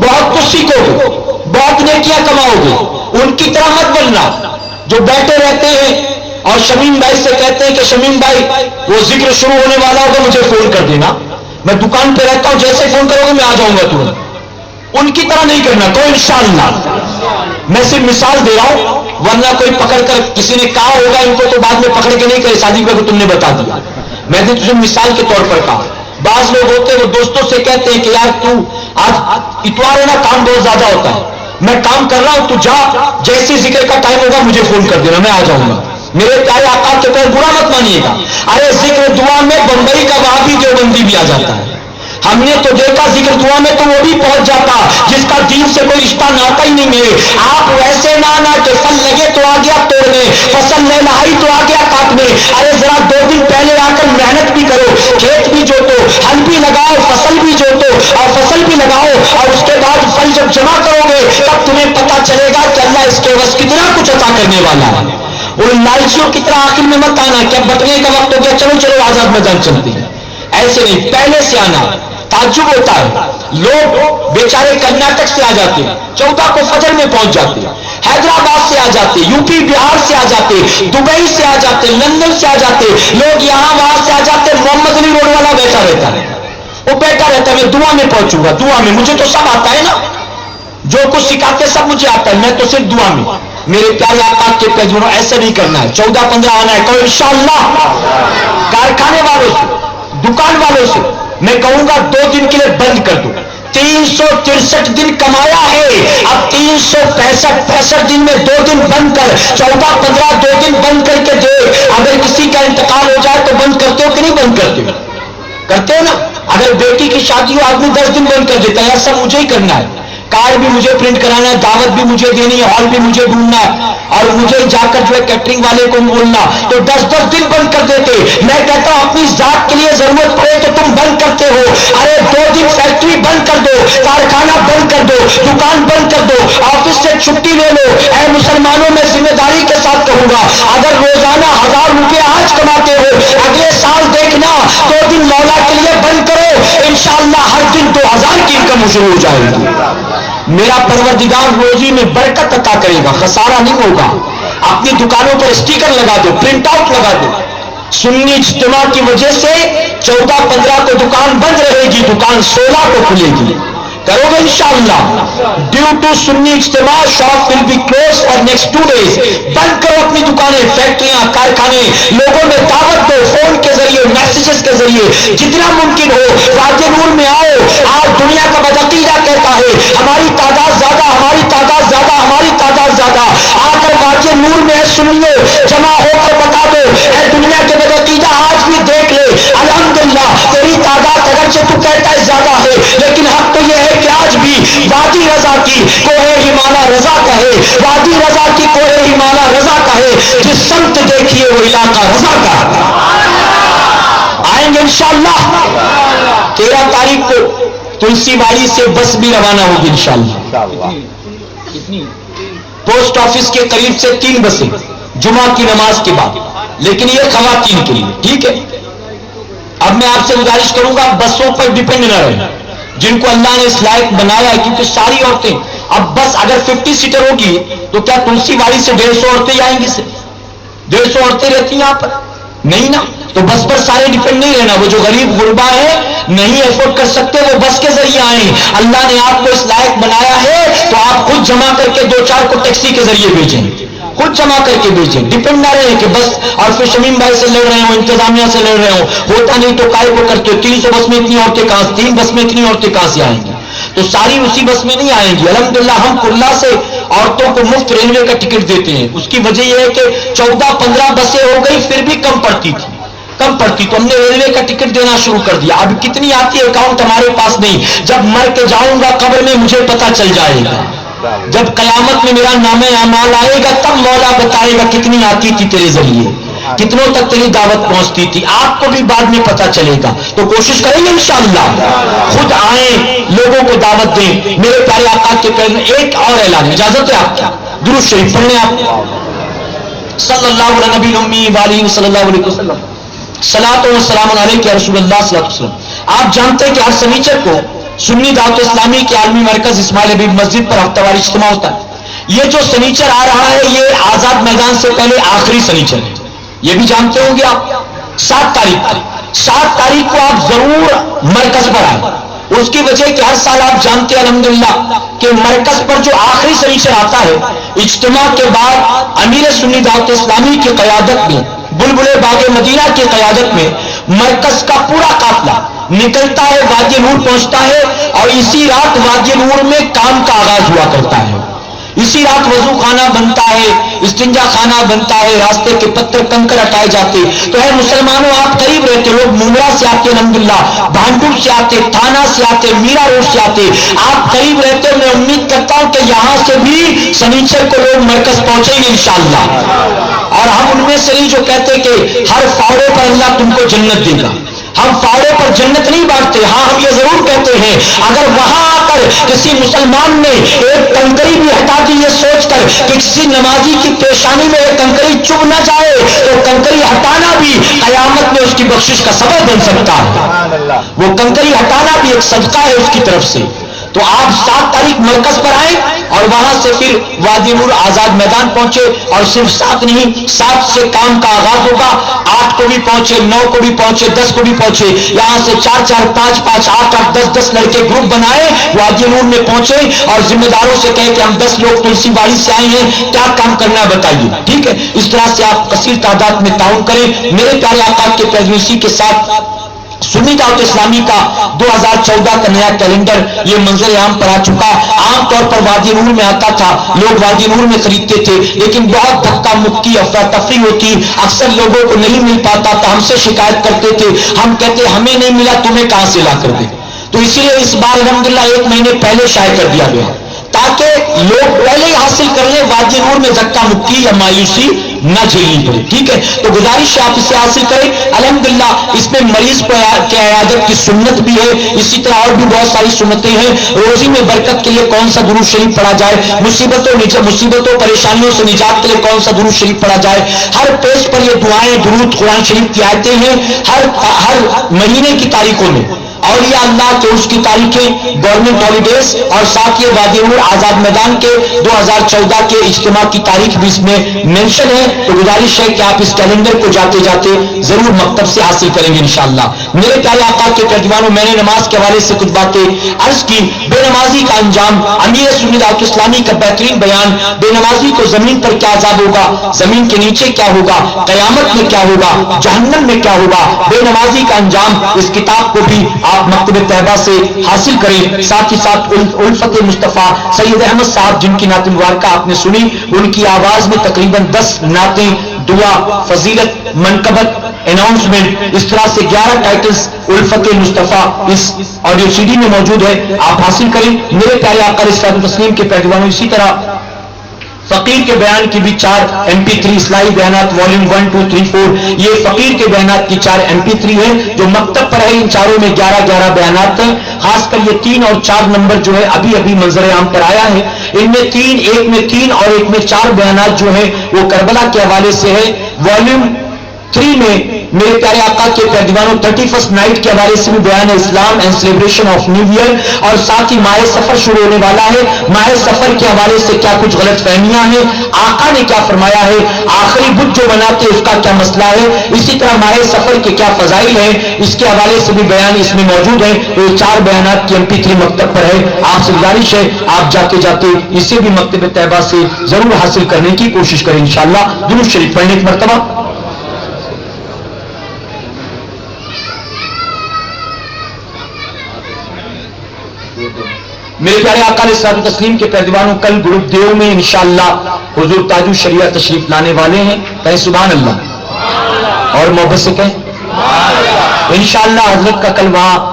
Speaker 2: بہت کچھ سیکھو گے, بہت نیکیاں کماؤ گے. ان کی طرح مت بننا جو بیٹھے رہتے ہیں اور شمیم بھائی سے کہتے ہیں کہ شمیم بھائی وہ ذکر شروع ہونے والا ہوگا, مجھے فون کر دینا, میں دکان پہ رہتا ہوں, جیسے فون کرو گے میں آ جاؤں گا ترنت. ان کی طرح نہیں کرنا تو انشاءاللہ. میں صرف مثال دے رہا ہوں, ورنہ کوئی پکڑ کر کسی نے کہا ہوگا ان کو تو بعد میں پکڑ کے نہیں کہے صادق بھائی کو تم نے بتا دیا. میں نے تجھے مثال کے طور پر کہا. بعض لوگ ہوتے ہیں وہ دوستوں سے کہتے ہیں کہ یار تو آج اتوار ہے نا, کام بہت زیادہ ہوتا ہے, میں کام کر رہا ہوں, تو جا, جیسے ذکر کا ٹائم ہوگا مجھے فون کر دینا, میں آ جاؤں گا. میرے پیارے آقا کے پیر برا مت مانیے گا. ارے ذکر دعا میں بمبئی کا وہابی دیوبندی بھی آ جاتا ہے. ہم نے تو دیکھا ذکر دعا میں تو وہ بھی پہنچ جاتا جس کا دین سے کوئی رشتہ ناتا ہی نہیں ہے. آپ ویسے نہ کہ پھل لگے تو آ گیا توڑنے, فصل لے لائی تو آ گیا کاٹنے. ارے ذرا 2 دن پہلے آ کر محنت بھی کرو, کھیت بھی جوتو, ہل بھی لگاؤ, فصل بھی جوتو اور فصل بھی لگاؤ, اور اس کے بعد پھل جب جمع کرو گے تب تمہیں پتا چلے گا کہ اللہ اس کے بس کتنا کچھ عطا کرنے والا ہے. ان لالچیوں کی طرح آخر میں مت آنا کہ اب بٹنے کا وقت ہو گیا, چلو آزاد میدان چلتے ہیں. ایسے نہیں, پہلے سے آنا. تعجب ہوتا ہے, لوگ بیچارے کرناٹک سے آ جاتے ہیں, 14 کو فجر میں پہنچ جاتے ہیں, حیدرآباد سے آ جاتے, یو پی بہار سے آ جاتے, دبئی سے آ جاتے, لندن سے آ جاتے, لوگ یہاں وہاں سے آ جاتے. محمد علی روڈ والا بیٹھا رہتا ہے, وہ بیٹھا رہتا ہے, میں دعا میں پہنچوں گا, دعا میں مجھے تو سب آتا ہے نا, جو کچھ سکھاتے سب مجھے آتا ہے, میں تو صرف دعا میں. میرے پیارے آقا کے پیغمبروں ایسا نہیں کرنا ہے. 14-15 آنا ہے, کہو انشاءاللہ. کارخانے والوں سے, دکان والوں سے میں کہوں گا 2 دن کے لیے بند کر دو. 363 دن کمایا ہے, اب 365 دن میں 2 دن بند کر, 14-15 2 دن بند کر کے دے. اگر کسی کا انتقال ہو جائے تو بند کرتے ہو کہ نہیں بند کرتے ہو؟ کرتے ہو نا. اگر بیٹی کی شادی ہو آدمی 10 دن بند کر دیتا ہے. ایسا مجھے ہی کرنا ہے, کارڈ بھی مجھے پرنٹ کرانا ہے, دعوت بھی مجھے دینی ہے, ہال بھی مجھے ڈھونڈنا ہے, اور مجھے جا کر جو ہے کیٹرنگ والے کو بولنا, تو 10-10 دن بند کر دیتے. میں کہتا ہوں اپنی ذات کے لیے ضرورت پڑے تو تم بند کرتے ہو. ارے 2 دن فیکٹری بند کر دو, کارخانہ بند کر دو, دکان بند کر دو, آفس سے چھٹی لے لو. اے مسلمانوں, میں ذمہ داری کے ساتھ کہوں گا, اگر روزانہ 1000 روپے آج کماتے ہو, اگلے سال دیکھنا 2 دن مولا کے لیے بند کرو, انشاءاللہ ہر دن 2000 کی انکم شروع ہو جائے گی. میرا پروردگار روزی میں برکت عطا کرے گا, خسارہ نہیں ہوگا. اپنی دکانوں پر اسٹیکر لگا دو, پرنٹ آؤٹ لگا دو. سنی اجتماع کی وجہ سے 14-15 کو دکان بند رہے گی, دکان 16 کو کھلے گی. کرو گے انشاءاللہ. ڈیو ٹو سنی اجتماع shop will be close for next 2 days. بند کرو اپنی دکانیں، فیکٹریاں، کارخانے، لوگوں میں دعوت دو، فون کے ذریعے، میسیجز کے ذریعے، جتنا ممکن ہو وادی نور میں آؤ. آج دنیا کا بدعقیدہ کہتا ہے ہماری تعداد زیادہ، ہماری تعداد زیادہ، ہماری تعداد زیادہ. آ کر وادی نور میں سنیے، جمع ہو کر بتا دو اے دنیا کے بدعقیدہ آج بھی دیکھ لے الحمدللہ تیری تعداد اگرچہ تو کہتا ہے زیادہ ہے، لیکن حق تو یہ ہے کہ آج بھی وادی رضا کی کوہ ہمالا رضا کہے، وادی رضا کی کوہ ہمالا رضا کہے، جس سمت دیکھیے وہ علاقہ رضا کا. آئیں گے انشاءاللہ. 13 تاریخ کو تلسی واڑی سے بس بھی روانہ ہوگی انشاءاللہ. پوسٹ آفس کے قریب سے 3 بسیں جمعہ کی نماز کے بعد، لیکن یہ خواتین کے لیے. ٹھیک ہے. اب میں آپ سے گزارش کروں گا بسوں پر ڈپینڈ نہ رہے جن کو اللہ نے اس لائق بنایا ہے، کیونکہ ساری عورتیں، اب بس اگر 50 سیٹر ہوگی تو کیا تلسی واڑی سے 150 عورتیں آئیں گی؟ 150 عورتیں رہتی ہیں یہاں پر؟ نہیں نا. تو بس پر سارے ڈپینڈ نہیں رہنا. وہ جو غریب غربا ہے نہیں افورڈ کر سکتے وہ بس کے ذریعے آئیں. اللہ نے آپ کو اس لائق بنایا ہے تو آپ خود جمع کر کے 2-4 کو ٹیکسی کے ذریعے بھیجیں، خود جمع کر کے بھیجیں. ڈپینڈ نہ رہے کہ بس اور پھر شمیم بھائی سے لڑ رہے ہوں، انتظامیہ سے لڑ رہے ہوں. ہوتا نہیں تو کائے کو کرتے ہو. 300 بس میں اتنی عورتیں کہاں سے، 3 بس میں اتنی عورتیں کہاں سے آئیں گی؟ تو ساری اسی بس میں نہیں آئیں گی. الحمدللہ ہم کرلا سے عورتوں کو مفت ریلوے کا ٹکٹ دیتے ہیں. اس کی وجہ یہ ہے کہ 14-15 بسیں ہو گئی پھر بھی کم پڑتی تھی، تو ہم نے ریلوے کا ٹکٹ دینا شروع کر دیا. اب کتنی آتی ہے اکاؤنٹ ہمارے پاس نہیں. جب مر کے جاؤں گا قبر میں مجھے پتا چل جائے گا. جب قیامت میں میرا نام اعمال آئے گا تب مولا بتائے گا کتنی آتی تھی تیرے ذریعے، کتنوں تک تیری دعوت پہنچتی تھی. آپ کو بھی بعد میں پتا چلے گا. تو کوشش کریں گے انشاءاللہ خود آئیں، لوگوں کو دعوت دیں. میرے پیارے آقا کے پیغام ایک اور اعلان، اجازت ہے آپ کی؟ درود شریف پڑھنے آپ صلی اللہ علیہ نبی امی وآلہ صلی اللہ علیہ وسلم. صلاۃ و سلام علیک یا رسول اللہ صلی اللہ علیہ وسلم. آپ جانتے ہیں کہ ہر سنیچر کو سنی دعوت اسلامی کے عالمی مرکز اسماعیل حبیب مسجد پر ہفتہ وار اجتماع ہوتا ہے. یہ جو سنیچر آ رہا ہے یہ آزاد میدان سے پہلے آخری سنیچر ہے. یہ بھی جانتے ہوں گے آپ. 7 تاریخ کو آپ ضرور مرکز پر آئیں. اس کی وجہ کہ ہر سال آپ جانتے ہیں الحمدللہ کہ مرکز پر جو آخری سنیچر آتا ہے اجتماع کے بعد امیر سنی دعوت اسلامی کی قیادت میں، بلبل باغ مدینہ کی قیادت میں مرکز کا پورا قافلہ نکلتا ہے، وادی نور پہنچتا ہے اور اسی رات وادی نور میں کام کا آغاز ہوا کرتا ہے. اسی رات وضو خانہ بنتا ہے، استنجا خانہ بنتا ہے، راستے کے پتھر کنکر ہٹائے جاتے. تو ہے مسلمانوں آپ قریب رہتے، لوگ ممرا سے آتے، الحمدللہ بھانڈور سے آتے، تھانہ سے آتے، میرا روڈ سے آتے، آپ قریب رہتے. میں امید کرتا ہوں کہ یہاں سے بھی سنیچر کو لوگ مرکز پہنچیں گے انشاءاللہ. اور ہم ان میں سے نہیں جو کہتے کہ ہر فاڑے پر اللہ تم کو جنت دے گا. ہم فاڑے پر جنت نہیں بانٹتے. ہاں ہم یہ ضرور کہتے ہیں اگر وہاں آ کر کسی مسلمان نے ایک کنکری بھی ہٹا دی یہ سوچ کر کہ کسی نمازی کی پیشانی میں ایک کنکری چبھ نہ جائے تو کنکری ہٹانا بھی قیامت میں اس کی بخشش کا سبب بن سکتا ہے. وہ کنکری ہٹانا بھی ایک صدقہ ہے اس کی طرف سے. تو آپ 7 تاریخ مرکز پر آئیں اور وہاں سے پھر وادی نور آزاد میدان پہنچے. اور صرف 7 نہیں، 7 سے کام کا آغاز ہوگا. 8 کو بھی پہنچے، 9 کو بھی پہنچے، 10 کو بھی پہنچے. یہاں سے 4-4 5-5 8-8 10-10 لڑکے گروپ بنائے وادی نور میں پہنچے اور ذمہ داروں سے کہے کہ ہم 10 لوگ تلسی واڑی سے آئے ہیں، کیا کام کرنا بتائیے. ٹھیک ہے. اس طرح سے آپ کثیر تعداد میں تعاون کریں. میرے پیارے آقا کے پیروی کے ساتھ سنی دعوت اسلامی کا 2014 کا نیا کیلنڈر یہ منظر عام پر آ چکا. عام طور پر وادی نور میں آتا تھا، لوگ وادی نور میں خریدتے تھے، لیکن بہت دھکا مکی افراتفری ہوتی، اکثر لوگوں کو نہیں مل پاتا تھا. ہم سے شکایت کرتے تھے، ہم کہتے ہمیں نہیں ملا تمہیں کہاں سے لا کر دے. تو اسی لیے اس بار الحمدللہ 1 مہینے پہلے شائع کر دیا گیا تاکہ لوگ پہلے ہی حاصل کر لیں، وادی نور میں دھکا مکی یا مایوسی نہ جھیلنی پڑے. ٹھیک ہے. تو گزارش ہے آپ اسے حاصل کریں. الحمدللہ اس میں مریض کے عیادت کی سنت بھی ہے، اسی طرح اور بھی بہت ساری سنتیں ہیں. روزی میں برکت کے لیے کون سا درود شریف پڑھا جائے، مصیبتوں پریشانیوں سے نجات کے لیے کون سا درود شریف پڑھا جائے. ہر پیج پر یہ دعائیں، درود، قرآن شریف کی آیتیں ہیں. ہر مہینے کی تاریخوں میں اولیاء اللہ کے اس کی تاریخیں، گورنمنٹ ہالیڈیز اور ساتھ یہ وادی نور آزاد میدان کے 2014 کے اجتماع کی تاریخ بھی اس میں مینشن ہے. تو گزارش ہے کہ آپ اس کیلنڈر کو جاتے جاتے ضرور مکتب سے حاصل کریں گے انشاءاللہ. میرے پیارے آقا کے پیروانوں، میں نے نماز کے حوالے سے کچھ باتیں عرض کی. بے نمازی کا انجام، امیر سنی دعوت اسلامی کا بہترین بیان. بے نمازی کو زمین پر کیا عذاب ہوگا، زمین کے نیچے کیا ہوگا، قیامت میں کیا ہوگا، جہنم میں کیا ہوگا، بے نمازی کا انجام. اس کتاب کو بھی آپ مکتبہ طیبہ سے حاصل کریں. ساتھ ہی ساتھ الفت مصطفیٰ سید احمد صاحب جن کی نعت مبارکہ آپ نے سنی، ان کی آواز میں تقریباً 10 نعتیں، دعا، فضیلت، منقبت، اناؤنسمنٹ، اس طرح سے 11 ٹائٹلز الفت مصطفیٰ اس آڈیو سی ڈی میں موجود ہے. آپ حاصل کریں. میرے پیارے آقا علیہ الصلوۃ والتسلیم کے پیروانوں، اسی طرح فقیر کے بیان کی بھی 4 MP3 اصلاحی بیانات والیوم 1 2 3 4. یہ فقیر کے بیانات کی 4 MP3 ہیں جو مکتب پر ہے. ان چاروں میں 11 بیانات ہیں. خاص کر یہ 3 اور 4 نمبر جو ہے ابھی منظر عام پر آیا ہے. ان میں ایک میں 3 اور ایک میں 4 بیانات جو ہے وہ کربلا کے حوالے سے ہے. والیوم 3 میں میرے پیارے آقا کے پیروانوں 31st نائٹ کے حوالے سے بھی بیان ہے، اسلام and celebration of new year. اور ساتھ ہی ماہ سفر شروع ہونے والا ہے. ماہ سفر کے حوالے سے کیا کچھ غلط فہمیاں ہیں، آقا نے کیا فرمایا ہے، آخری بت جو بناتے اس کا کیا مسئلہ ہے، اسی طرح ماہ سفر کے کیا فضائل ہیں، اس کے حوالے سے بھی بیان اس میں موجود ہے. یہ 4 بیانات کی MP3 مکتب پر ہے. آپ سے گزارش ہے آپ جاتے اسے بھی مکتبہ طیبہ سے ضرور حاصل کرنے کی کوشش کریں انشاءاللہ. درود شریف پڑھنے ایک مرتبہ. میرے پیارے آقا علیہ الصلوۃ والتسلیم کے پیروانوں، کل گروپ دیو میں انشاءاللہ حضور تاج الشریعہ تشریف لانے والے ہیں. کہیں سبحان اللہ اور محبت سے کہیں انشاءاللہ. حضرت کا کل وہاں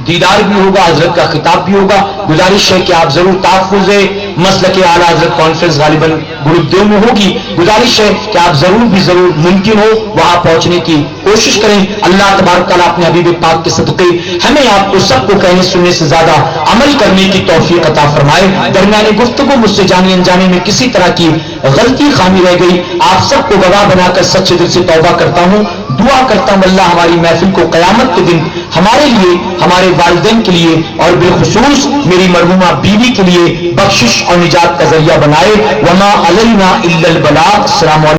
Speaker 2: دیدار بھی ہوگا، حضرت کا خطاب بھی ہوگا. گزارش ہے کہ آپ ضرور تحفظ مسلک اعلیٰ حضرت کانفرنس غالباً گروپ دیو میں ہوگی. گزارش ہے کہ آپ ضرور ممکن ہو وہاں پہنچنے کی کوشش کریں. اللہ تبارک تعالیٰ اپنے حبیب پاک کے صدقے ہمیں آپ کو سب کو کہنے سننے سے زیادہ عمل کرنے کی توفیق عطا فرمائے. درمیان گفتگو مجھ سے جانے انجانے میں کسی طرح کی غلطی خامی رہ گئی، آپ سب کو گواہ بنا کر سچے دل سے توبہ کرتا ہوں. دعا کرتا ہوں اللہ ہماری محفل کو قیامت کے دن ہمارے لیے، ہمارے والدین کے لیے اور بالخصوص میری مرحومہ بیوی کے لیے بخشش اور نجات کا ذریعہ بنائے. وما علینا الا البلاغ. السلام علیکم.